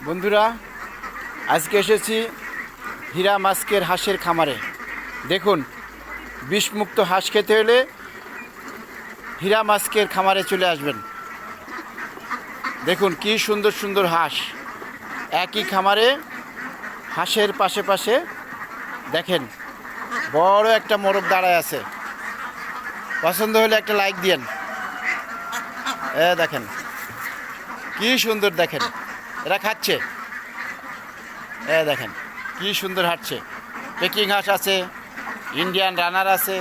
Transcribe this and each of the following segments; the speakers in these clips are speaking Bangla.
বন্ধুরা, আজকে এসেছি হীরা মাস্কের হাঁসের খামারে। দেখুন, বিষমুক্ত হাঁস খেতে হলে হীরা মাস্কের খামারে চলে আসবেন। দেখুন কি সুন্দর সুন্দর হাঁস একই খামারে। হাঁসের পাশে পাশে দেখেন বড় একটা মোরগ দাঁড়ায় আছে। পছন্দ হলে একটা লাইক দিয়েন। দেখেন কি সুন্দর, দেখেন এরা খাচ্ছে। দেখেন কি সুন্দর হাঁটছে। পেকিং হাঁস আছে, ইন্ডিয়ান রানার আছে,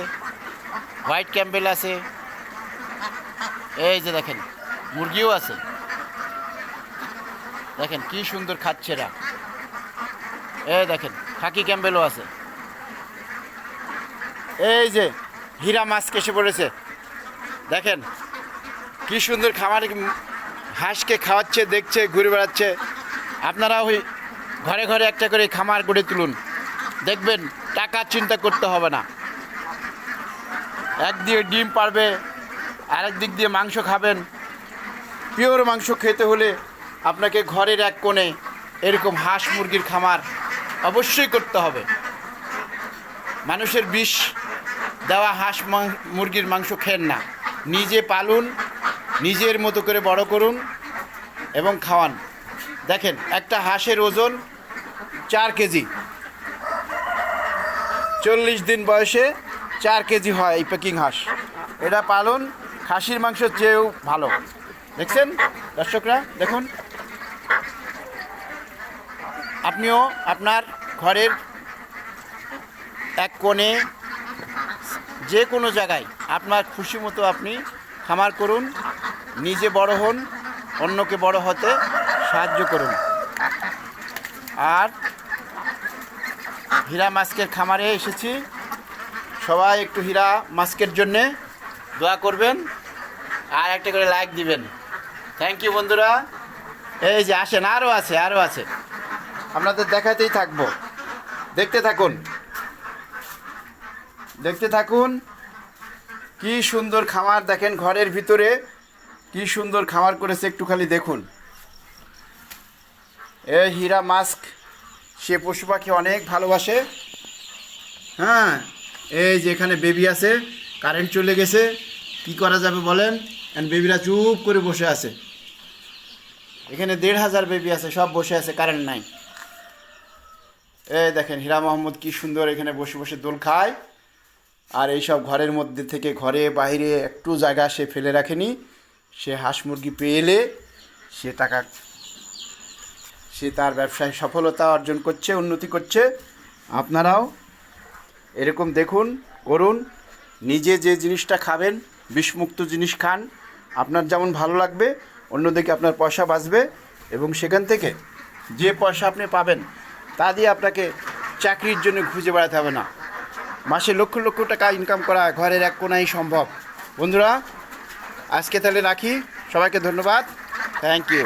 হোয়াইট ক্যাম্পবেল আছে, এই যে দেখেন মুরগিও আছে। দেখেন কি সুন্দর খাচ্ছে এরা। দেখেন খাকি ক্যাম্পবেলও আছে। এই যে হীরা মাছ এসে পড়েছে। দেখেন কি সুন্দর খামার, হাঁসকে খাওয়াচ্ছে, দেখছে, ঘুরে বেড়াচ্ছে। আপনারা ওই ঘরে ঘরে একটা করে খামার গড়ে তুলুন, দেখবেন টাকার চিন্তা করতে হবে না। একদিকে ডিম পারবে, আরেক দিক দিয়ে মাংস খাবেন। পিওর মাংস খেতে হলে আপনাকে ঘরের এক কোণে এরকম হাঁস মুরগির খামার অবশ্যই করতে হবে। মানুষের বিষ দেওয়া হাঁস মুরগির মাংস খেন না, নিজে পালুন, নিজের মতো করে বড় করুন এবং খাওয়ান। দেখেন একটা হাঁসের ওজন 4 কেজি। 40 দিন বয়সে 4 কেজি হয় এই পেকিং হাঁস। এটা পালন খাসির মাংসের চেয়েও ভালো। দেখছেন দর্শকরা, দেখুন আপনিও আপনার ঘরের এক কোণে যে কোনো জায়গায় আপনার খুশি মতো আপনি খামার করুন, নিজে বড় হন, অন্যকে বড় হতে সাহায্য করুন। আর হীরা মাস্কের খামারে এসেছি, সবাই একটু হীরা মাস্কের জন্যে দোয়া করবেন আর একটা করে লাইক দিবেন। থ্যাংক ইউ বন্ধুরা। এই যে আসেন, আরও আছে, আপনাদের দেখাতেই থাকবো। দেখতে থাকুন কি সুন্দর খামার। দেখেন ঘরের ভিতরে কি সুন্দর খামার করেছে, একটু খালি দেখুন। এই হীরা মাস্ক সে পশু পাখি অনেক ভালোবাসে। হ্যাঁ, এই যে এখানে বেবি আছে, কারেন্ট চলে গেছে, কি করা যাবে বলেন? বেবিরা চুপ করে বসে আছে। এখানে 1,500 বেবি আছে, সব বসে আছে, কারেন্ট নাই। এই দেখেন হীরা মোহাম্মদ কি সুন্দর এখানে বসে বসে দোল খায়। আর এইসব ঘরের মধ্যে থেকে ঘরে বাইরে একটু জায়গা সে ফেলে রাখেনি। সে হাঁস মুরগি পেলে সে তার ব্যবসায় সফলতা অর্জন করছে, উন্নতি করছে। আপনারাও এরকম দেখুন, করুন। নিজে যে জিনিসটা খাবেন, বিষমুক্ত জিনিস খান। আপনার যেমন ভালো লাগবে, অন্যদিকে আপনার পয়সা বাঁচবে এবং সেখান থেকে যে পয়সা আপনি পাবেন তা দিয়ে আপনাকে চাকরির জন্য খুঁজে বেড়াতে হবে না। মাসে লক্ষ লক্ষ টাকা ইনকাম করা ঘরের এক কোণাই সম্ভব। বন্ধুরা, আজকে তাহলে রাখি। সবাইকে ধন্যবাদ। Thank you.